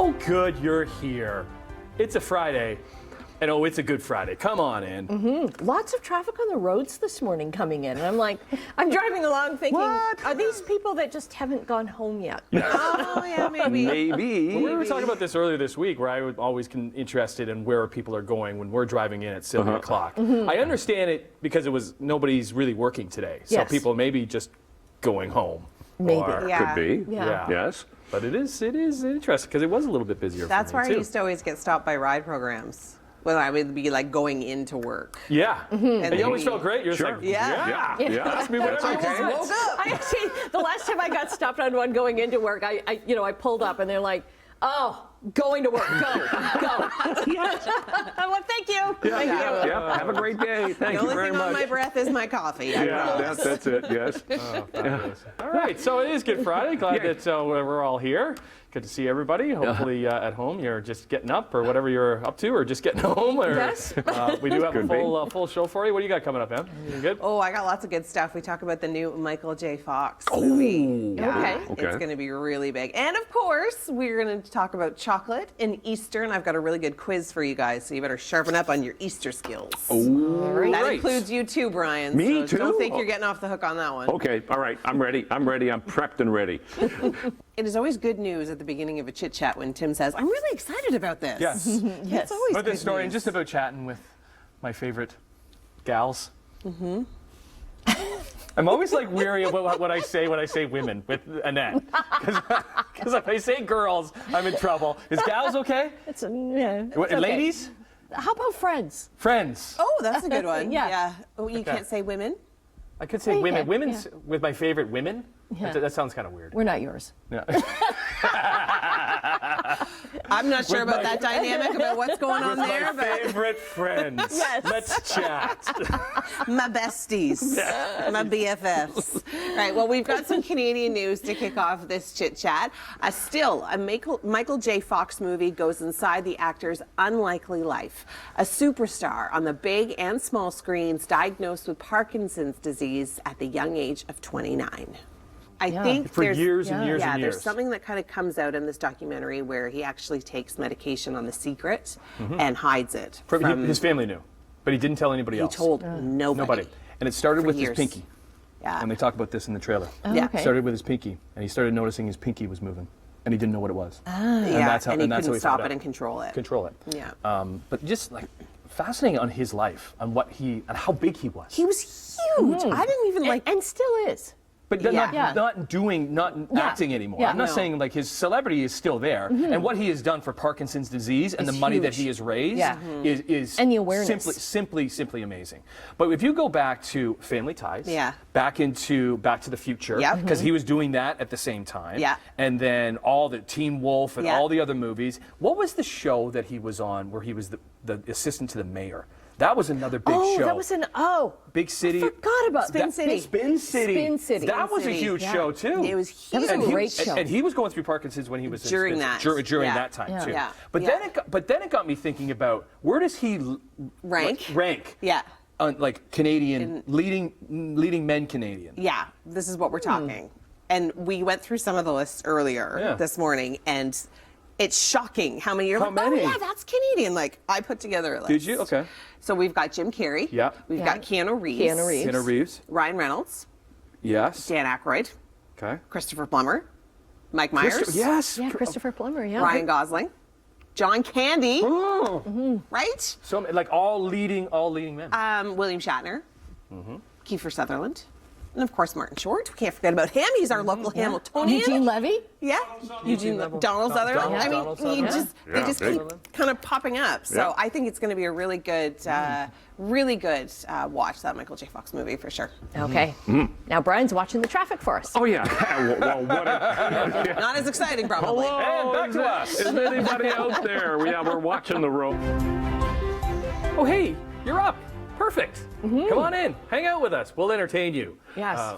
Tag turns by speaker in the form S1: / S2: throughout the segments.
S1: So good you're here. It's a Friday, and oh, it's a good Friday. Come on in.
S2: Lots of traffic on the roads this morning coming in, and I'm like, I'm driving along thinking, are these people that just haven't gone home yet?
S3: Oh, yeah, maybe.
S4: Maybe.
S1: Well, we were talking about this earlier this week, where I was always interested in where people are going when we're driving in at 7 o'clock. I understand it because nobody's really working today, so
S2: Yes.
S1: people may be just going home.
S2: Maybe.
S1: Or-
S3: Yeah.
S4: Could be.
S2: Yeah.
S4: Yes.
S1: But it is interesting because it was a little bit busier.
S3: That's
S1: for me
S3: where I
S1: too.
S3: used to always get stopped by ride programs when I would be like going into work.
S1: Yeah. And you always
S3: then
S1: felt great. You're
S4: Sure.
S1: just like,
S3: Yeah.
S4: Yeah.
S1: ask me whatever
S4: That's
S1: you
S4: okay.
S1: want.
S3: Woke up.
S2: I actually, the last time I got stopped on one going into work, I pulled up and they're like, oh, going to work, go. I'm like, thank you. Thank you.
S4: Yeah. Have a great day. Thank
S3: The
S4: you
S3: only
S4: very
S3: thing
S4: much.
S3: on my breath is my coffee. I
S4: Yeah,
S3: promise.
S4: that's it. Yes.
S1: Oh, fabulous. All right, so it is Good Friday. Glad
S4: Yeah.
S1: that we're all here. Good to see everybody. Hopefully at home you're just getting up or whatever you're up to, or just getting home. Or,
S2: Yes.
S1: we do have a
S4: Could be.
S1: full show for you. What do you got coming up, Em? You good?
S3: Oh, I got lots of good stuff. We talk about the new Michael J. Fox movie.
S2: Okay.
S4: Okay.
S3: It's going to be really big. And of course, we're going to talk about chocolate and Easter, and I've got a really good quiz for you guys, so you better sharpen up on your Easter skills. That
S1: Great.
S3: includes you too, Brian.
S4: Me
S3: so
S4: too?
S3: Don't think you're getting off the hook on that one.
S4: Okay. All right. I'm ready. I'm prepped and ready.
S3: It is always good news at the beginning of a chit chat when Tim says, I'm really excited about this.
S1: Yes.
S3: It's always
S1: But
S3: good
S1: this story,
S3: news.
S1: just about chatting with my favorite gals. I'm always like weary about what I say when I say women with Annette. Because if I say girls, I'm in trouble. Is gals okay?
S2: It's okay.
S1: Ladies?
S2: How about friends?
S1: Friends.
S3: Oh, that's a good one.
S2: Yeah.
S3: Oh, you can't say women?
S1: I could say
S2: Yeah,
S1: women.
S2: yeah,
S1: Women's with my favorite women.
S2: Yeah.
S1: That sounds kind of weird.
S2: We're not yours.
S1: Yeah.
S3: I'm not sure
S1: With
S3: about
S1: my-
S3: that dynamic about what's going on
S1: With
S3: there,
S1: my
S3: but
S1: favorite friends.
S2: Yes.
S1: Let's chat.
S3: my besties, my BFFs. All right, well, we've got some Canadian news to kick off this chit chat. Still, a Michael J. Fox movie goes inside the actor's unlikely life. A superstar on the big and small screens diagnosed with Parkinson's disease at the young age of 29. I think
S1: For
S3: there's,
S1: years and years
S3: yeah,
S1: and years.
S3: there's something that kind of comes out in this documentary where he actually takes medication on the secret and hides it.
S1: His family knew, but he didn't tell anybody
S3: He
S1: else.
S3: told nobody.
S1: Nobody. And it started
S3: For
S1: with
S3: years.
S1: his pinky.
S3: Yeah.
S1: And they talk about this in the trailer.
S3: Yeah.
S2: Okay.
S1: It started with his pinky, and he started noticing his pinky was moving, and he didn't know what it was.
S3: Yeah,
S1: that's how-
S3: and he
S1: and that's how
S3: couldn't
S1: he
S3: stop
S1: found
S3: it
S1: out.
S3: and control it.
S1: Control it.
S3: Yeah.
S1: But just like fascinating on his life, on what and how big he was.
S3: He was huge. I didn't even like.
S2: And still is.
S1: But then
S3: Yeah.
S1: not acting anymore.
S2: Yeah.
S1: I'm not
S3: No.
S1: saying like his celebrity is still there, and what he has done for Parkinson's disease and
S2: It's
S1: the money that
S2: huge.
S1: he has raised
S2: Yeah.
S1: is
S2: And the awareness.
S1: simply amazing. But if you go back to Family Ties,
S3: Yeah.
S1: back to the Future,
S3: Yep.
S1: because he was doing that at the same time,
S3: Yeah.
S1: and then all the Teen Wolf and
S3: Yeah.
S1: all the other movies. What was the show that he was on where he was the assistant to the mayor? That was another big show.
S2: That was
S1: Big City.
S2: I forgot about
S3: Spin City.
S1: Spin City.
S2: Spin City.
S1: That was a
S3: City.
S1: huge
S2: Yeah.
S1: show too.
S3: It was
S2: That was a
S3: huge.
S2: great show.
S1: And he was going through Parkinson's when he was
S3: During that.
S1: during
S3: Yeah.
S1: that time
S2: Yeah.
S1: too.
S3: Yeah.
S1: But
S3: Yeah.
S1: then it got me thinking about where does he rank?
S3: Yeah.
S1: On like Canadian leading men Canadian.
S3: Yeah. This is what we're talking. And we went through some of the lists earlier
S1: Yeah.
S3: this morning, and it's shocking how many you're
S1: How
S3: like,
S1: many?
S3: oh yeah, that's Canadian. Like I put together a list.
S1: Did you? Okay.
S3: So we've got Jim Carrey.
S1: Yeah.
S3: We've
S2: Yeah.
S3: got Keanu Reeves.
S2: Keanu Reeves.
S1: Keanu Reeves.
S3: Ryan Reynolds.
S1: Yes.
S3: Dan Aykroyd.
S1: Okay.
S3: Christopher Plummer. Mike Myers.
S1: Yes.
S2: Yeah, Christopher Plummer, yeah.
S3: Ryan Gosling. John Candy.
S1: Oh.
S3: Right?
S1: So like all leading men.
S3: William Shatner,
S1: Mm-hmm.
S3: Kiefer Sutherland, and of course Martin Short. We can't forget about him. He's our local Hamiltonian.
S2: Eugene Levy.
S3: Yeah, Eugene Donald Sutherland. I mean,
S1: Donald
S3: he
S1: Sutherland.
S3: just they
S4: Yeah,
S3: just
S4: big.
S3: keep kind of popping up. So
S4: Yeah.
S3: I think it's going to be a really good, watch, that Michael J. Fox movie for sure.
S2: Okay. Now Brian's watching the traffic for us.
S4: Oh yeah. Well, what a,
S3: Not as exciting, probably.
S1: And back to us.
S4: Is anybody out there? We're watching the road.
S1: Oh hey, you're up. Perfect. Come on in. Hang out with us. We'll entertain you.
S2: Yes.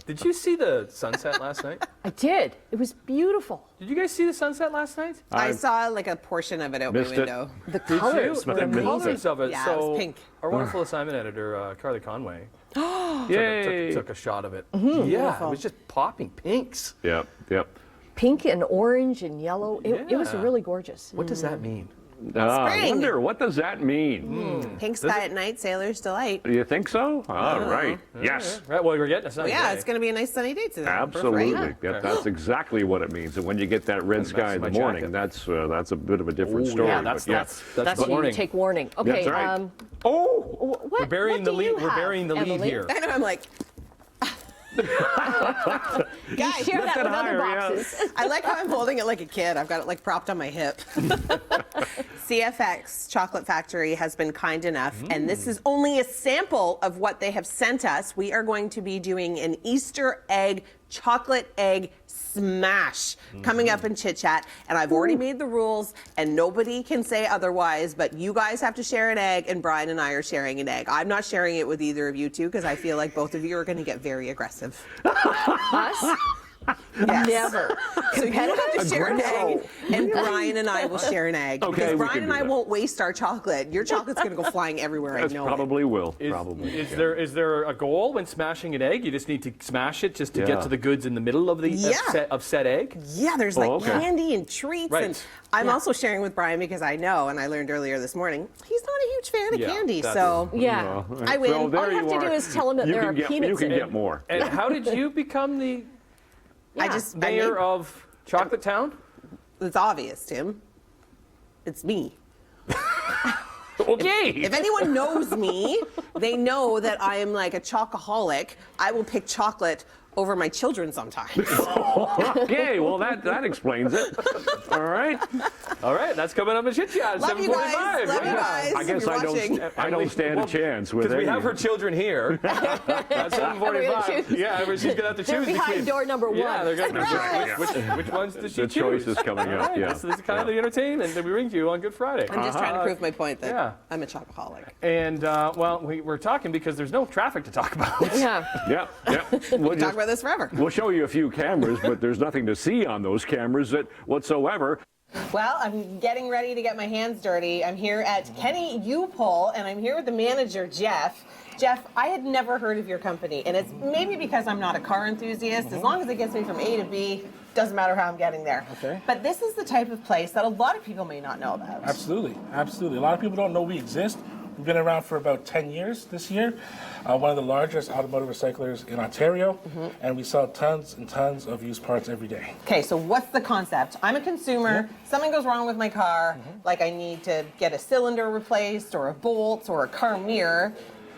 S1: Did you see the sunset last night?
S2: I did. It was beautiful.
S1: Did you guys see the sunset last night?
S3: I saw like a portion of it out my
S4: missed it.
S3: window.
S2: The
S1: Did
S2: colors
S1: you?
S2: were
S1: The
S2: amazing.
S1: colors of it.
S3: Yeah, it
S1: so
S3: was pink.
S1: our wonderful assignment editor, Carly Conway,
S4: Yay.
S1: took a shot of it. Yeah, it was just popping pinks.
S4: Yep.
S2: pink and orange and yellow. It was
S1: Yeah.
S2: really gorgeous.
S1: What does that mean?
S4: I
S3: Spring.
S4: wonder, what does that mean?
S3: Pink sky at night, sailor's delight.
S4: You think so? All right. Yes.
S1: Right, well, we're getting a sunny
S3: Yeah,
S1: day.
S3: it's going to be a nice sunny day today.
S4: Absolutely.
S3: Right?
S4: Yeah, that's exactly what it means. And when you get that red sky in
S1: my
S4: the morning,
S1: jacket.
S4: that's a bit of a different
S1: Ooh,
S4: story.
S1: yeah,
S4: but
S1: that's
S2: That's
S1: the
S2: when
S1: warning.
S2: you take warning. Okay.
S4: That's right.
S1: Oh,
S2: What,
S1: we're burying
S2: what
S1: the
S2: do
S1: lead.
S2: you
S1: We're
S2: have,
S1: burying the lead
S2: Emily?
S1: here.
S3: I know, I'm like, guys,
S2: Share that
S4: it
S2: with
S4: higher,
S2: other
S4: yeah.
S2: boxes.
S3: I like how I'm holding it like a kid. I've got it like propped on my hip. CFX Chocolate Factory has been kind enough, and this is only a sample of what they have sent us. We are going to be doing an Easter egg, chocolate egg smash coming up in Chit Chat, and I've already made the rules, and nobody can say otherwise, but you guys have to share an egg, and Brian and I are sharing an egg. I'm not sharing it with either of you two because I feel like both of you are going to get very aggressive.
S2: Us?
S3: Yes.
S2: Never.
S3: So you have to share an egg, and Brian and I will share an egg.
S4: Okay,
S3: because
S4: we
S3: Brian
S4: can
S3: and
S4: do
S3: I
S4: that.
S3: won't waste our chocolate. Your chocolate's going to go flying everywhere.
S4: That's
S3: I know.
S4: probably will.
S1: Is,
S4: probably.
S1: is
S4: yeah.
S1: there a goal when smashing an egg? You just need to smash it just to
S4: Yeah.
S1: get to the goods in the middle of the
S3: Yeah.
S1: of said egg.
S3: Yeah, there's like
S4: okay.
S3: candy and treats,
S1: Right.
S3: and I'm also sharing with Brian because I know, and I learned earlier this morning, he's not a huge fan of
S1: Yeah,
S3: candy.
S1: that's-
S3: So
S2: Yeah.
S3: I win.
S4: Well, there
S2: All you have to
S4: are.
S2: do is tell him that
S4: You
S2: there
S4: can
S2: are
S4: get,
S2: peanuts
S4: You can
S2: in
S4: get
S2: it.
S4: more.
S1: And how did you become the
S3: I just
S1: mayor of Chocolate Town?
S3: It's obvious, Tim. It's me.
S1: Okay.
S3: If anyone knows me, they know that I am like a chocoholic. I will pick chocolate over my children sometimes.
S4: Okay, well, that explains it. All right.
S1: All right, that's coming up in Chit Chat.
S3: Love you guys.
S1: 7:45.
S3: Love you
S1: Yeah.
S3: guys.
S4: I
S3: if
S4: guess
S3: you're
S4: I
S3: watching.
S4: don't stand a chance with
S1: Because we
S4: any
S1: have
S4: of
S1: her
S4: you.
S1: children here at 7:45.
S2: choose.
S1: Yeah, she's gonna have to
S2: They're
S1: choose
S2: behind
S1: between.
S2: door number
S1: Yeah,
S2: one.
S1: they're gonna
S3: Surprise!
S1: which ones does she
S4: The
S1: choose?
S4: choice is coming up,
S1: All
S4: yeah.
S1: This is kind of the entertainment that we bring to you on Good Friday.
S3: I'm just trying to prove my point that
S1: Yeah.
S3: I'm a chocoholic.
S1: And well, we're talking because there's no traffic to talk about.
S2: Yeah.
S4: Yeah, yeah. We'll,
S3: Talk about this forever.
S4: we'll show you a few cameras, but there's nothing to see on those cameras whatsoever.
S3: Well, I'm getting ready to get my hands dirty. I'm here at Kenny U-Pull, and I'm here with the manager, Jeff. Jeff, I had never heard of your company, and it's maybe because I'm not a car enthusiast. As long as it gets me from A to B, doesn't matter how I'm getting there.
S5: Okay.
S3: But this is the type of place that a lot of people may not know about.
S5: Absolutely, absolutely. A lot of people don't know we exist. We've been around for about 10 years this year. One of the largest automotive recyclers in Ontario, and we sell tons and tons of used parts every day.
S3: Okay, so what's the concept? I'm a consumer. Something goes wrong with my car, like I need to get a cylinder replaced or a bolt or a car mirror.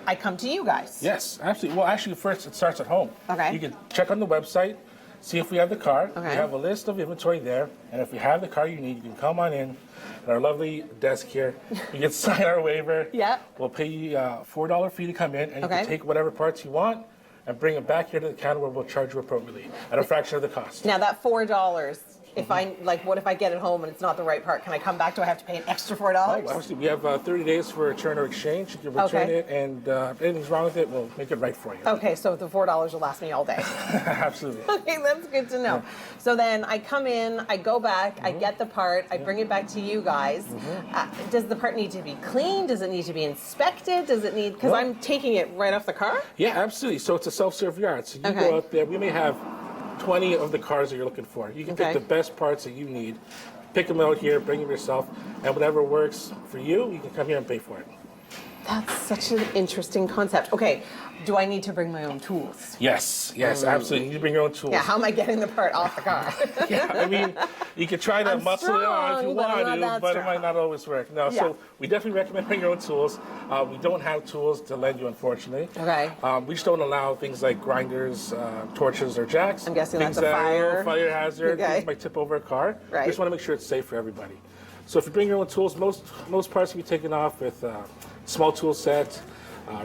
S3: I come to you guys.
S5: Yes, absolutely. Well, actually, first it starts at home.
S3: Okay.
S5: You can check on the website, see if we have the car.
S3: Okay.
S5: We have a list of inventory there, and if we have the car you need, you can come on in at our lovely desk here. You can sign our waiver.
S3: Yep.
S5: We'll pay you a $4 fee to come in, and you
S3: Okay.
S5: can take whatever parts you want and bring it back here to the counter where we'll charge you appropriately at a fraction of the cost.
S3: Now that $4, if I what if I get it home and it's not the right part? Can I come back? Do I have to pay an extra $4?
S5: Oh, obviously, we have 30 days for return or exchange. You can return
S3: Okay.
S5: it, and if anything's wrong with it, we'll make it right for you.
S3: Okay, so the $4 will last me all day.
S5: Absolutely.
S3: Okay, that's good to know. So then I come in, I go back, I get the part, I bring it back to you guys. Does the part need to be cleaned? Does it need to be inspected? Does it need, because
S5: No.
S3: I'm taking it right off the car?
S5: Yeah, absolutely. So it's a self-serve yard. So you
S3: Okay.
S5: go out there. We may have 20 of the cars that you're looking for. You can
S3: Okay.
S5: pick the best parts that you need, pick them out here, bring them yourself, and whatever works for you, you can come here and pay for it.
S3: That's such an interesting concept. Okay, do I need to bring my own tools?
S5: Yes, absolutely. You need to bring your own tools.
S3: Yeah, how am I getting the part off the car?
S5: Yeah, I mean, you could try to
S3: I'm
S5: muscle it on if you
S3: strong, but I'm
S5: want
S3: not
S5: to,
S3: that
S5: but it
S3: strong.
S5: might not always work. No,
S3: Yeah.
S5: so we definitely recommend bringing your own tools. We don't have tools to lend you, unfortunately.
S3: Okay.
S5: We just don't allow things like grinders, torches, or jacks.
S3: I'm guessing
S5: things
S3: that's a
S5: that are
S3: fire.
S5: fire hazard.
S3: Okay.
S5: Things might tip over a car.
S3: Right.
S5: We just want to make sure it's safe for everybody. So if you bring your own tools, most parts will be taken off with small tool set,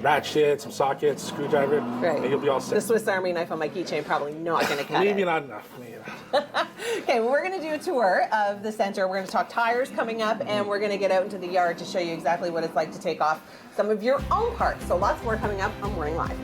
S5: ratchet, some sockets, screwdriver, and you'll be all set.
S3: The Swiss Army knife on my keychain probably not going to cut
S5: Maybe
S3: it.
S5: not enough. Maybe not.
S3: Okay, well, we're going to do a tour of the center. We're going to talk tires coming up, and we're going to get out into the yard to show you exactly what it's like to take off some of your own parts. So lots more coming up on Morning Live.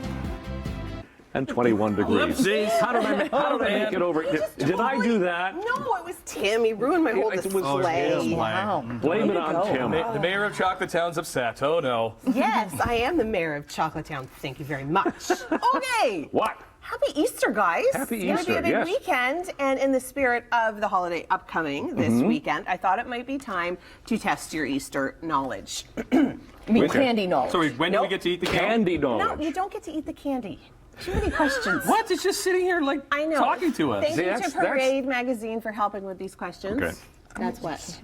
S4: And 21 degrees. How did I make it over? Did I do that?
S3: No, it was Tim. He ruined my whole
S4: It was
S3: display.
S2: Wow.
S4: Blame it on Tim.
S1: The mayor of Chocolate Town's upset. Oh no.
S3: Yes, I am the mayor of Chocolate Town. Thank you very much. Okay.
S4: What?
S3: Happy Easter, guys.
S4: Happy
S3: It's
S4: Easter,
S3: gonna be a big
S4: yes.
S3: weekend, and in the spirit of the holiday upcoming this weekend, I thought it might be time to test your Easter knowledge.
S2: You mean
S4: Okay.
S2: candy knowledge?
S1: So when do we get to eat the
S4: Candy
S3: No,
S4: knowledge.
S3: you don't get to eat the candy. Too many questions.
S1: What? It's just sitting here like
S3: I know.
S1: talking to us.
S3: Thank
S4: See,
S3: you
S4: that's-
S3: to Parade Magazine for helping with these questions.
S4: Okay.
S3: That's what.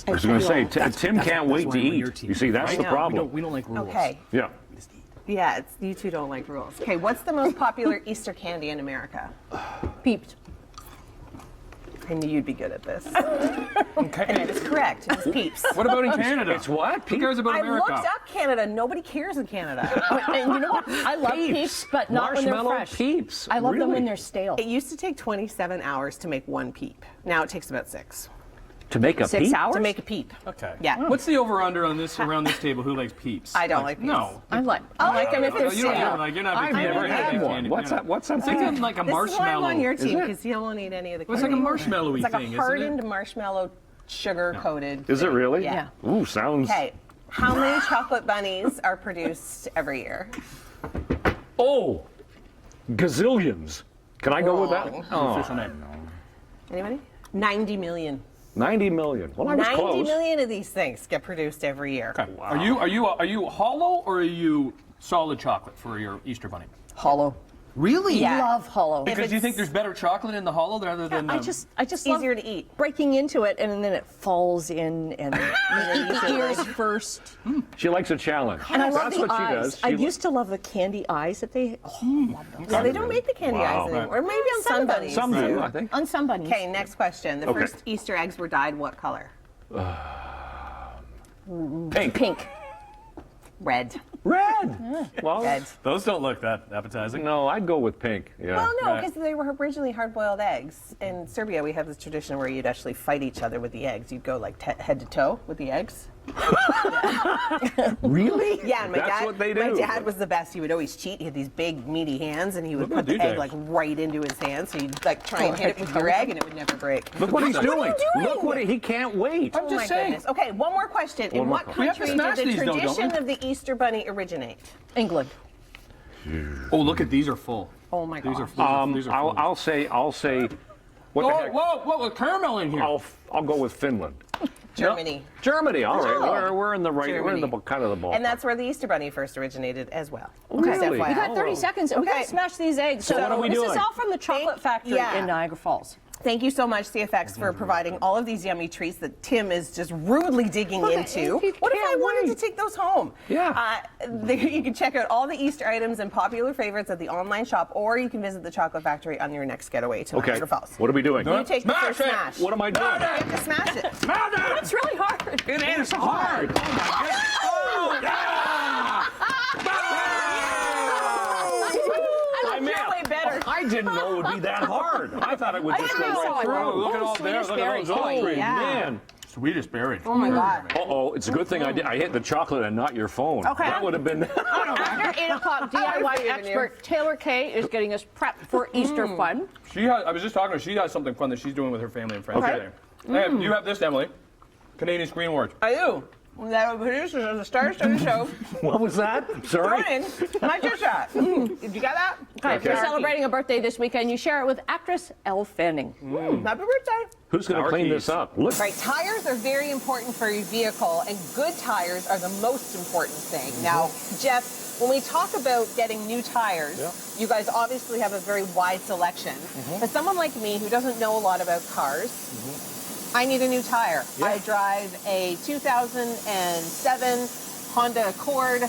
S4: I was going to say, Tim can't wait to
S1: why we're your
S4: eat.
S1: team,
S4: You see, that's
S1: right?
S4: the
S3: know.
S4: problem.
S1: We don't like rules.
S3: Okay.
S4: Yeah.
S3: Yeah, you two don't like rules. Okay, what's the most popular Easter candy in America?
S2: Peeps.
S3: I knew you'd be good at this.
S1: Okay.
S3: And that is correct. It is Peeps.
S1: What about in Canada?
S4: It's what?
S1: Who cares about
S3: I
S1: America?
S3: looked up Canada. Nobody cares in Canada.
S2: And you know what? I love peeps, but not when they're
S4: Marshmallow
S2: fresh.
S4: Peeps.
S2: I love them when
S4: Really?
S2: they're stale.
S3: It used to take 27 hours to make one peep. Now it takes about 6.
S4: To make a
S2: 6
S4: peep?
S2: hours?
S3: To make a peep.
S1: Okay.
S3: Yeah.
S1: What's the over/under on this around this table? Who likes peeps?
S3: I don't like peeps.
S1: No.
S2: I like them if they're
S1: You don't
S2: stale.
S1: like. You're not. a
S4: I've
S1: big
S4: never
S1: fan of
S4: had
S1: candy,
S4: one. What's
S1: you're
S4: that?
S1: not-
S4: What's that?
S1: It's like like a
S3: This is why I'm
S1: marshmallow.
S3: on your team,
S4: it?
S3: because you won't eat any of the
S1: It's like a
S3: candy.
S1: marshmallowy
S3: It's like
S1: thing,
S3: a
S1: isn't
S3: hardened
S1: it?
S3: marshmallow, sugar-coated.
S4: Is it
S3: thing.
S4: really?
S3: Yeah.
S4: Ooh, sounds.
S3: Okay. How many chocolate bunnies are produced every year?
S4: Oh, gazillions. Can I go with that?
S3: Wrong.
S4: Oh,
S1: Official name.
S3: Anybody? 90 million.
S4: 90 million. Well, I was
S3: 90
S4: close.
S3: million of these things get produced every year.
S1: Okay. Are you hollow or are you solid chocolate for your Easter bunny?
S2: Hollow.
S1: Really?
S3: Yeah.
S2: Love hollow.
S1: Because you think there's better chocolate in the hollow rather than.
S2: I just love
S3: Easier to eat.
S2: breaking into it and then it falls in and the ears first.
S4: She likes a challenge.
S2: And I love
S4: That's
S2: the
S4: what
S2: eyes.
S4: she does.
S2: I
S4: She
S2: used to love the candy eyes that they. Oh, love those.
S3: Yeah, they don't make the candy
S4: Wow.
S3: eyes anymore. Or maybe on
S2: Some
S3: sun
S2: of them.
S3: bunnies.
S4: Some do, I think.
S2: On some bunnies.
S3: Okay, next question. The
S4: Okay.
S3: first Easter eggs were dyed what color?
S4: Pink.
S2: Pink.
S3: Red.
S4: Red. Well,
S3: Red.
S1: Those don't look that appetizing.
S4: no, I'd go with pink. Yeah.
S3: Well, no,
S1: Right.
S3: because they were originally hard-boiled eggs. In Serbia, we have this tradition where you'd actually fight each other with the eggs. You'd go like head to toe with the eggs.
S4: Really?
S3: Yeah, and my
S4: That's
S3: dad.
S4: what they do.
S3: My dad was the best. He would always cheat. He had these big, meaty hands, and he would
S1: Look at
S3: put the
S1: these
S3: egg
S1: eggs.
S3: like right into his hand. So you'd like try and hit it with your egg, and it would never break.
S4: Look what he's
S3: What are you
S4: doing.
S3: doing?
S4: Look what he can't wait.
S1: I'm
S3: Oh
S1: just
S3: my
S1: saying.
S3: goodness. Okay, one more question. In
S4: more
S3: what
S4: question.
S1: We have to
S3: country
S1: smash
S3: did the
S1: these, though, don't
S3: tradition
S1: we?
S3: of the Easter Bunny originate?
S2: England.
S1: Oh, look at these are full.
S3: Oh my
S1: These are
S3: God.
S1: full. These are full.
S4: I'll say. What the
S1: Whoa,
S4: heck?
S1: whoa, with caramel in here.
S4: I'll go with Finland.
S3: Germany.
S4: Germany. All right.
S3: Oh.
S4: We're in the right. We're in the
S3: Germany.
S4: kind of the ball.
S3: And that's where the Easter Bunny first originated as well.
S4: Really?
S3: Just FYI.
S2: We got 30 seconds and we
S3: Okay.
S2: gotta smash these eggs.
S3: So what are we
S2: this
S4: doing?
S2: is all from the chocolate factory
S3: yeah.
S2: in Niagara Falls.
S3: Thank you so much, CFX, for providing all of these yummy treats that Tim is just rudely digging into.
S2: he
S3: What if I
S2: can't
S3: wanted
S2: wait.
S3: to take those home?
S4: Yeah.
S3: You can check out all the Easter items and popular favorites at the online shop, or you can visit the Chocolate Factory on your next getaway to
S4: Okay.
S3: Niagara Falls.
S4: What are we doing?
S3: You take the
S1: Smash
S3: first
S1: it!
S3: smash.
S4: What am I doing?
S3: You have to smash it.
S2: It's really hard.
S1: It is hard. Oh my God. Oh, yeah.
S3: I feel way better.
S4: I didn't know it would be that hard. I thought it would just go right through.
S1: Look at all there. Look at all those trees.
S3: Yeah.
S4: Man.
S1: Sweetest berry.
S3: Oh my God.
S4: Uh-oh, it's a good thing I hit the chocolate and not your phone.
S3: Okay.
S4: That would have been.
S2: After 8 o'clock, DIY expert Taylor Kay is getting us prepped for Easter fun.
S1: I was just talking to her. She has something fun that she's doing with her family and friends today. And you have this, Emily. Canadian Screen Awards.
S3: I do. The producers of the Stars of the show.
S4: What was that? Sorry.
S3: Morning. My chit chat. Did you get that?
S2: Okay, you're celebrating a birthday this weekend. You share it with actress Elle Fanning.
S3: Happy birthday.
S4: Who's going to
S1: Our
S4: clean
S1: keys.
S4: this up? Look.
S3: Right, tires are very important for your vehicle, and good tires are the most important thing. Now, Jeff, when we talk about getting new tires, you guys obviously have a very wide selection. For someone like me who doesn't know a lot about cars, I need a new tire. I drive a 2007 Honda Accord.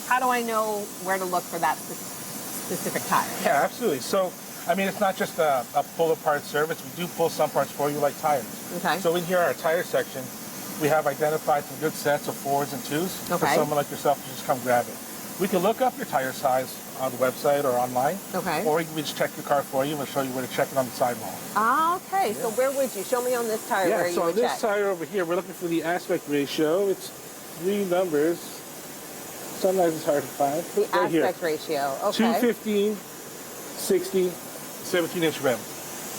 S3: How do I know where to look for that specific tire?
S5: Yeah, absolutely. So, I mean, it's not just a pull-apart service. We do pull some parts for you, like tires.
S3: Okay.
S5: So in here, our tire section, we have identified some good sets of 4s and 2s for
S3: Okay.
S5: someone like yourself to just come grab it. We can look up your tire size on the website or online.
S3: Okay.
S5: Or we can just check your car for you and we'll show you where to check it on the sidewall.
S3: Ah, okay. So where would you? Show me on this tire where
S5: Yeah,
S3: you
S5: so on
S3: would
S5: this
S3: check.
S5: tire over here, we're looking for the aspect ratio. It's 3 numbers. Sometimes it's hard to find.
S3: The
S5: Right here.
S3: aspect ratio. Okay.
S5: 215, 60, 17-inch rim.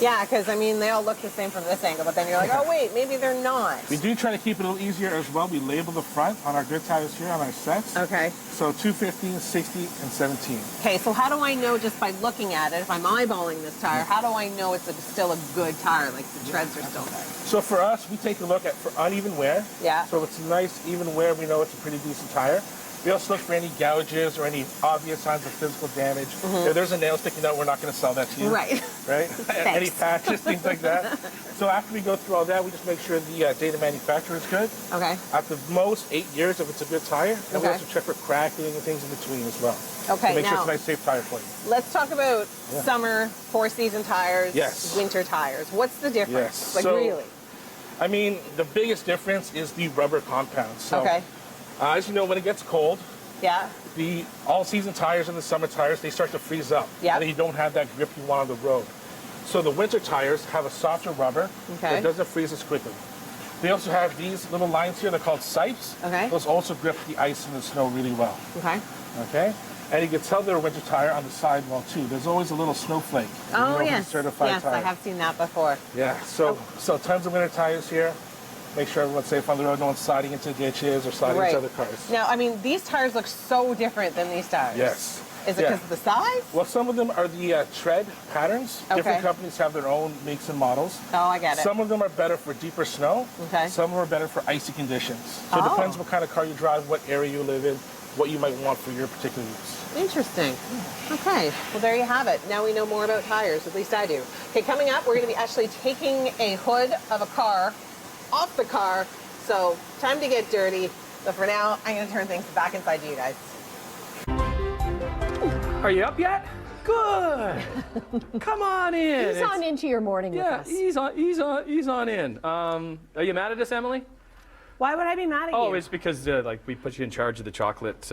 S3: Yeah, because I mean, they all look the same from this angle, but then you're like, oh wait, maybe they're not.
S5: We do try to keep it a little easier as well. We label the front on our grid tires here on our sets.
S3: Okay.
S5: So 215, 60, and 17.
S3: Okay, so how do I know just by looking at it, if I'm eyeballing this tire, how do I know it's still a good tire, like the treads are still there?
S5: So for us, we take a look at for uneven wear.
S3: Yeah.
S5: So if it's nice, even wear, we know it's a pretty decent tire. We also look for any gouges or any obvious signs of physical damage. If there's a nail sticking out, we're not going to sell that to you.
S3: Right.
S5: Right? Any patches, things like that. So after we go through all that, we just make sure the data manufacturer is good.
S3: Okay.
S5: After most 8 years, if it's a good tire, and we
S3: Okay.
S5: also check for cracking and things in between as well.
S3: Okay,
S5: To make sure
S3: now-
S5: it's a nice, safe tire for you.
S3: Let's talk about summer, four-season tires,
S5: Yes.
S3: winter tires. What's the difference?
S5: Yes.
S3: Like,
S5: So-
S3: really?
S5: I mean, the biggest difference is the rubber compound. So,
S3: Okay.
S5: As you know, when it gets cold,
S3: Yeah.
S5: the all-season tires and the summer tires, they start to freeze up.
S3: Yep.
S5: And then you don't have that grip you want on the road. So the winter tires have a softer rubber
S3: Okay.
S5: that doesn't freeze as quickly. They also have these little lines here, they're called sipes.
S3: Okay.
S5: Those also grip the ice and the snow really well.
S3: Okay.
S5: Okay? And you can tell they're a winter tire on the sidewall too. There's always a little snowflake.
S3: Oh,
S5: if it's a
S3: yes.
S5: certified
S3: Yes,
S5: tire.
S3: I have seen that before.
S5: Yeah, so tons of winter tires here. Make sure everyone's safe on the road, no one's sliding into ditches or sliding
S3: Right.
S5: into other cars.
S3: Now, I mean, these tires look so different than these tires.
S5: Yes.
S3: Is it
S5: Yeah.
S3: because of the size?
S5: Well, some of them are the tread patterns.
S3: Okay.
S5: Different companies have their own makes and models.
S3: Oh, I get it.
S5: Some of them are better for deeper snow.
S3: Okay.
S5: Some of them are better for icy conditions. So it
S3: Oh.
S5: depends what kind of car you drive, what area you live in, what you might want for your particular use.
S3: Interesting. Okay, well, there you have it. Now we know more about tires, at least I do. Okay, coming up, we're going to be actually taking a hood of a car off the car. So, time to get dirty. But for now, I'm going to turn things back inside to you guys.
S1: Are you up yet? Good. Come on in.
S2: Ease on into your morning with
S1: Yeah,
S2: us.
S1: ease on in. Are you mad at us, Emily?
S3: Why would I be mad at
S1: Oh,
S3: you?
S1: it's because like we put you in charge of the chocolate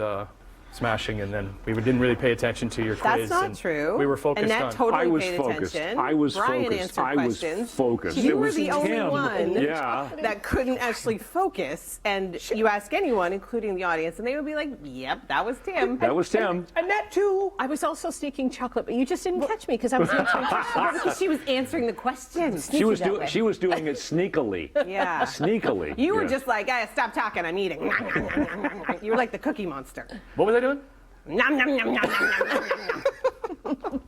S1: smashing, and then we didn't really pay attention to your quiz.
S3: That's not
S1: and
S3: true.
S1: We were focused
S3: Annette
S1: on.
S3: totally
S4: I was
S3: paid
S4: focused.
S3: attention.
S4: I was
S3: Brian
S4: focused.
S3: answered
S4: I was
S3: questions.
S4: focused.
S3: You
S4: It
S3: were
S4: was
S3: the only
S4: Tim.
S3: one
S4: Yeah.
S3: that couldn't actually focus. And you ask anyone, including the audience, and they would be like, yep, that was Tim.
S4: That was Tim.
S2: Annette too. I was also sneaking chocolate, but you just didn't catch me because I was answering questions.
S3: Because she was answering the questions.
S4: She was
S2: that way.
S4: she was doing it sneakily.
S3: Yeah.
S4: Sneakily.
S3: You were
S4: Yeah.
S3: just like, hey, stop talking, I'm eating. You were like the Cookie Monster.
S1: What was I doing?
S3: Nom, nom, nom, nom, nom, nom, nom.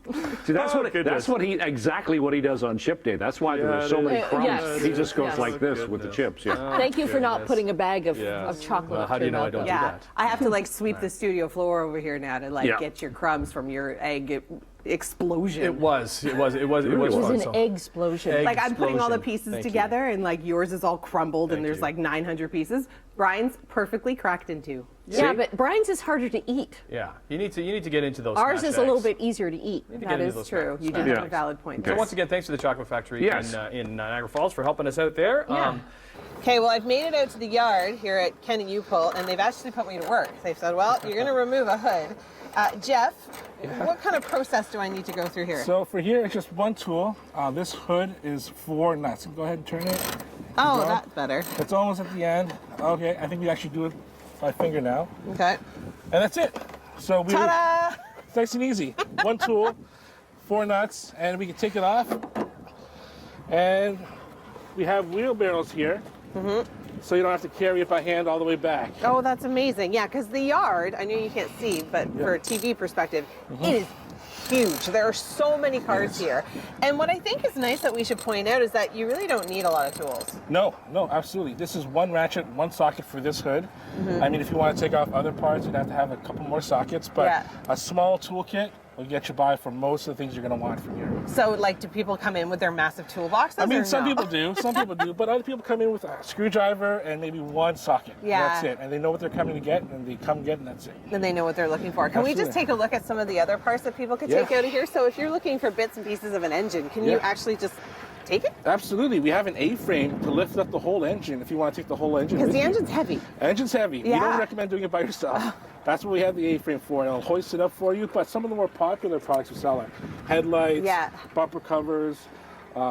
S4: See, that's
S1: Oh,
S4: what
S1: goodness.
S4: that's what he exactly what he does on chip day. That's why
S1: Yeah,
S4: there's so
S1: it
S4: many
S1: is.
S4: crumbs.
S2: Yes.
S4: He just goes
S2: Yes.
S4: like this with the
S1: Goodness.
S4: chips. Yeah.
S2: Thank you for not
S1: Goodness.
S2: putting a bag of
S1: Yes.
S2: chocolate
S1: Well,
S2: up
S1: how do you
S2: your
S1: know I
S2: mouth,
S1: don't
S2: though.
S1: do
S3: Yeah,
S1: that.
S3: I have to like sweep the studio floor over here now to like get your crumbs from your egg explosion.
S1: It was
S2: It
S1: fun.
S2: was an
S1: so-
S2: egg explosion.
S3: Like I'm putting all the
S1: explosion.
S3: pieces
S1: Thank you.
S3: together and like yours is all crumbled and
S1: Thank
S3: there's
S1: you.
S3: like 900 pieces. Brian's perfectly cracked in two.
S2: Yeah, but Brian's is harder to eat.
S1: Yeah, you need to get into those.
S2: Ours
S1: smashed
S2: is a little
S1: eggs.
S2: bit easier to eat.
S1: You need to
S3: That
S1: get into
S3: is
S1: those
S3: true. You
S1: smashed
S3: do have
S4: Yeah.
S3: a valid point.
S1: So
S3: there.
S1: once again, thanks to the Chocolate Factory
S4: Yes.
S1: in Niagara Falls for helping us out there.
S2: Yeah.
S3: Okay, well, I've made it out to the yard here at Ken and Upol, and they've actually put me to work. They've said, well, you're going to remove a hood. Jeff, what kind of process do I need to go through here?
S5: So for here, it's just one tool. This hood is 4 nuts. Go ahead and turn it.
S3: Oh,
S5: go.
S3: that's better.
S5: It's almost at the end. Okay, I think we actually do it by finger now.
S3: Okay.
S5: And that's it. So we
S3: Ta-da!
S5: it's nice and easy. One tool, 4 nuts, and we can take it off. And we have wheelbarrows here, so you don't have to carry it by hand all the way back.
S3: Oh, that's amazing. Yeah, because the yard, I know you can't see, but for a TV perspective, it is huge. There are so many cars here. And what I think is nice that we should point out is that you really don't need a lot of tools.
S5: No, absolutely. This is one ratchet, one socket for this hood. I mean, if you want to take off other parts, you'd have to have a couple more sockets, but
S3: Yeah.
S5: a small toolkit will get you by for most of the things you're going to want from here.
S3: So, like, do people come in with their massive toolboxes?
S5: I mean,
S3: or
S5: some
S3: no?
S5: people do, but other people come in with a screwdriver and maybe one socket.
S3: Yeah.
S5: That's it. And they know what they're coming to get, and they come get, and that's it.
S3: Then they know what they're looking for. Can we just
S5: Absolutely.
S3: take a look at some of the other parts that people could
S5: Yeah.
S3: take out of here? So if you're looking for bits and pieces of an engine, can you
S5: Yeah.
S3: actually just take it?
S5: Absolutely. We have an A-frame to lift up the whole engine if you want to take the whole engine.
S3: Because
S5: with
S3: the
S5: you.
S3: engine's heavy.
S5: Engine's heavy. We
S3: Yeah.
S5: don't recommend doing it by yourself. That's what we have the A-frame for, and it'll hoist it up for you. But some of the more popular products we sell are headlights,
S3: Yeah.
S5: bumper covers,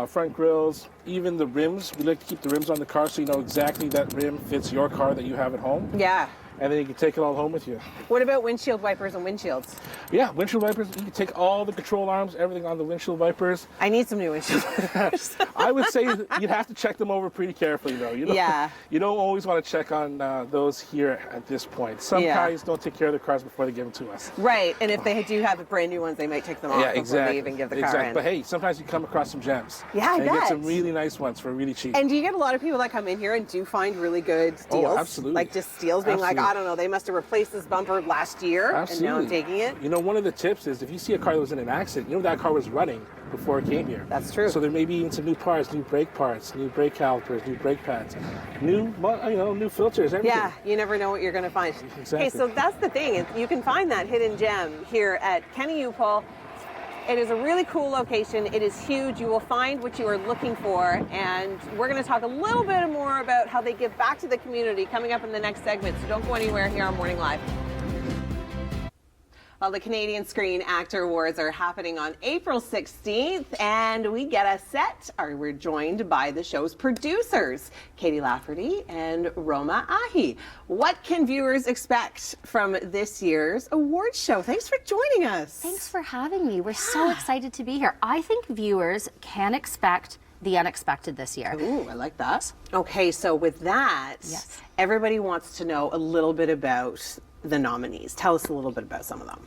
S5: front grills, even the rims. We like to keep the rims on the car so you know exactly that rim fits your car that you have at home.
S3: Yeah.
S5: and then you can take it all home with you.
S3: What about windshield wipers and windshields?
S5: Yeah, windshield wipers, you can take all the control arms, everything on the windshield wipers.
S3: I need some new windshield wipers.
S5: I would say you'd have to check them over pretty carefully, though. You don't always want to check on those here at this point. Some guys don't take care of their cars before they give them to us.
S3: Right, and if they do have brand new ones, they might take them off before they even give the car in.
S5: But hey, sometimes you come across some gems.
S3: Yeah, I
S5: and
S3: bet.
S5: You get some really nice ones for really cheap.
S3: And do you get a lot of people that come in here and do find really good deals?
S5: Oh, absolutely.
S3: Like just steals, being like, I don't know, they must have replaced this bumper last year, and now I'm taking it.
S5: You know, one of the tips is if you see a car that was in an accident, you know that car was running before it came here.
S3: That's true.
S5: So there may be even some new parts, new brake parts, new brake calipers, new brake pads, new filters, everything.
S3: Yeah, you never know what you're going to find.
S5: Exactly.
S3: Okay, so that's the thing. You can find that hidden gem here at Kenny Upol. It is a really cool location. It is huge. You will find what you are looking for, and we're going to talk a little bit more about how they give back to the community coming up in the next segment, so don't go anywhere here on Morning Live. Well, the Canadian Screen Actor Awards are happening on April 16th, and we get a set. We're joined by the show's producers, Katie Lafferty and Roma Ahi. What can viewers expect from this year's awards show? Thanks for joining us.
S6: Thanks for having me. We're so excited to be here. I think viewers can expect the unexpected this year.
S3: Ooh, I like that. Okay, so with that, everybody wants to know a little bit about the nominees. Tell us a little bit about some of them.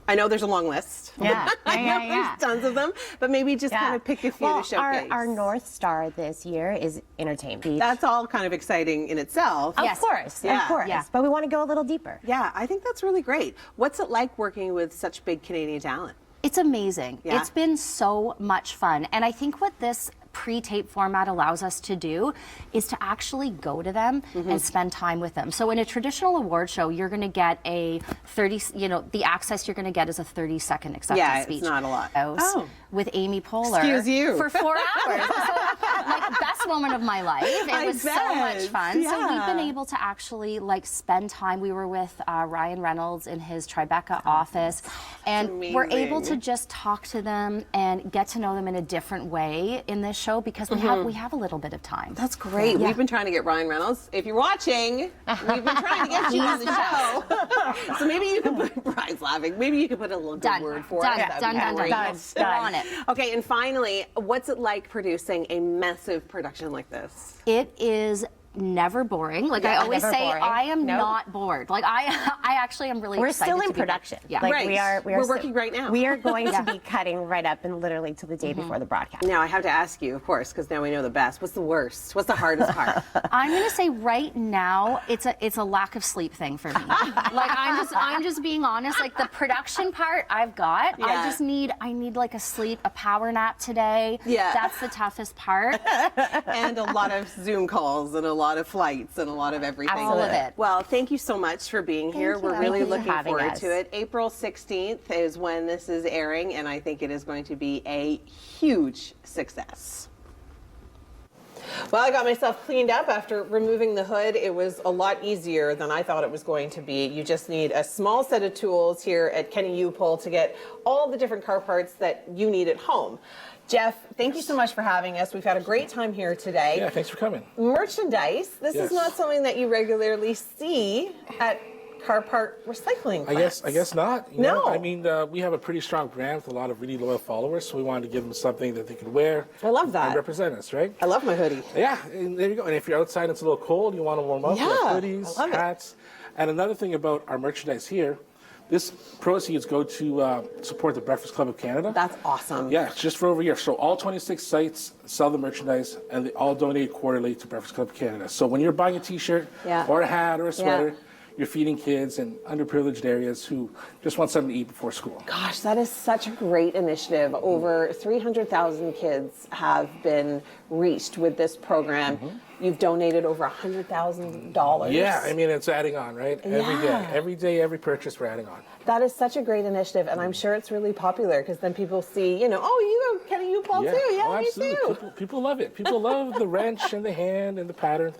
S3: I know there's a long list. I know there's tons of them, but maybe just kind of pick a few to showcase.
S7: Our North Star this year is entertainment.
S3: That's all kind of exciting in itself.
S7: Of course. But we want to go a little deeper.
S3: Yeah, I think that's really great. What's it like working with such big Canadian talent?
S6: It's amazing.
S3: Yeah.
S6: It's been so much fun. And I think what this pre-tape format allows us to do is to actually go to them and spend time with them. So in a traditional award show, you're going to get a 30, the access you're going to get is a 30-second acceptance speech.
S3: Yeah, it's not a lot.
S6: With Amy Poehler.
S3: Excuse you.
S6: For 4 hours. So, like, best moment of my life. It was so much fun.
S3: Yeah.
S6: So we've been able to actually spend time. We were with Ryan Reynolds in his Tribeca office, and we're able to just talk to them and get to know them in a different way in this show because we have a little bit of time.
S3: That's great. We've been trying to get Ryan Reynolds. If you're watching, we've been trying to get you on the show. So maybe you can put, Brian's laughing, maybe you can put a little good word for it.
S6: Done. We're on it.
S3: Okay, and finally, what's it like producing a massive production like this?
S6: It is never boring. Like I always
S7: never
S6: say,
S7: boring.
S6: I am not bored. Like I actually am really
S7: We're
S6: excited
S7: still in
S6: to be
S7: production.
S6: Yeah.
S7: Like
S3: Right. We're working right now.
S7: We are going to be cutting right up and literally to the day before the broadcast.
S3: Now I have to ask you, of course, because now we know the best. What's the worst? What's the hardest part?
S6: I'm gonna say right now it's a lack of sleep thing for me. Like I'm just being honest. Like the production part I've got.
S3: Yeah.
S6: I need like a power nap today.
S3: Yeah.
S6: That's the toughest part.
S3: And a lot of Zoom calls and a lot of flights and a lot of everything.
S6: All of it.
S3: Well, thank you so much for being here. We're really
S7: Thank you for
S3: looking
S7: having
S3: forward
S7: us.
S3: to it. April 16th is when this is airing, and I think it is going to be a huge success. Well, I got myself cleaned up after removing the hood. It was a lot easier than I thought it was going to be. You just need a small set of tools here at Kenny Upol to get all the different car parts that you need at home. Jeff, thank you so much for having us. We've had a great time here today.
S5: Yeah, thanks for coming.
S3: Merchandise. This is not something that you regularly see at car part recycling plants.
S5: I guess not. You
S3: No.
S5: know? I mean, we have a pretty strong brand with a lot of really loyal followers, so we wanted to give them something that they could wear.
S3: I love that.
S5: And represent us, right?
S3: I love my hoodie.
S5: Yeah, and there you go. And if you're outside and it's a little cold, you want to warm up,
S3: Yeah,
S5: we have hoodies,
S3: I love it.
S5: hats. And another thing about our merchandise here, this proceeds go to support the Breakfast Club of Canada.
S3: That's awesome.
S5: Yeah, it's just for over a year. So all 26 sites sell the merchandise, and they all donate quarterly to Breakfast Club of Canada. So when you're buying a T-shirt or a hat or a sweater, you're feeding kids in underprivileged areas who just want something to eat before school.
S3: Gosh, that is such a great initiative. Over 300,000 kids have been reached with this program. You've donated over $100,000.
S5: Yeah, I mean, it's adding on, right? Every day, every purchase, we're adding on.
S3: That is such a great initiative, and I'm sure it's really popular because then people see, oh, you go Kenny Upol too. Yeah,
S5: oh,
S3: me
S5: absolutely.
S3: too.
S5: People love it. People love the wrench and the hand and the pattern.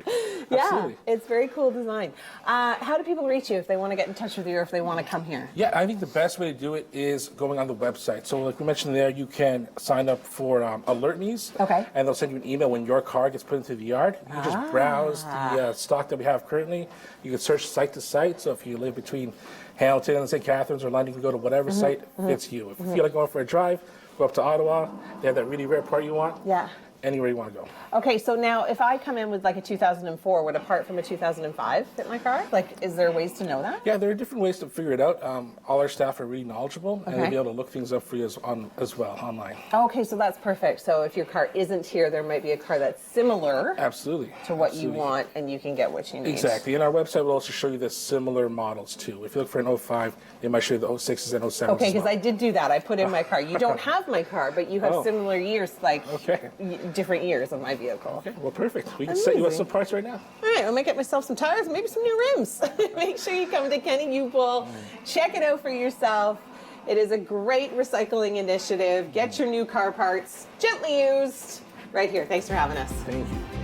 S5: Absolutely.
S3: Yeah, it's very cool design. How do people reach you if they want to get in touch with you or if they want to come here?
S5: Yeah, I think the best way to do it is going on the website. So like we mentioned there, you can sign up for Alert Me's.
S3: Okay.
S5: And they'll send you an email when your car gets put into the yard. You just browse the stock that we have currently. You can search site to site. So if you live between Hamilton and St. Catharines or London, you can go to whatever site fits you. If you feel like going for a drive, go up to Ottawa. They have that really rare part you want.
S3: Yeah.
S5: Anywhere you want to go.
S3: Okay, so now if I come in with like a 2004, would a part from a 2005 fit my car? Like, is there ways to know that?
S5: Yeah, there are different ways to figure it out. All our staff are really knowledgeable, and they'll
S3: Okay.
S5: be able to look things up for you as well online.
S3: Okay, so that's perfect. So if your car isn't here, there might be a car that's similar
S5: Absolutely.
S3: to what you
S5: Absolutely.
S3: want, and you can get what you need.
S5: Exactly, and our website will also show you the similar models too. If you look for an 05, they might show you the 06s and 07s.
S3: Okay,
S5: as
S3: because
S5: well.
S3: I did do that. I put in my car. You don't have my car, but you have
S5: Oh.
S3: similar years, like
S5: Okay.
S3: different years of my vehicle.
S5: Okay, well, perfect. We can set you up some parts right now.
S3: All right, I'll make myself some tires, maybe some new rims. Make sure you come to Kenny U-Pull. Check it out for yourself. It is a great recycling initiative. Get your new car parts gently used right here. Thanks for having us.
S5: Thank you.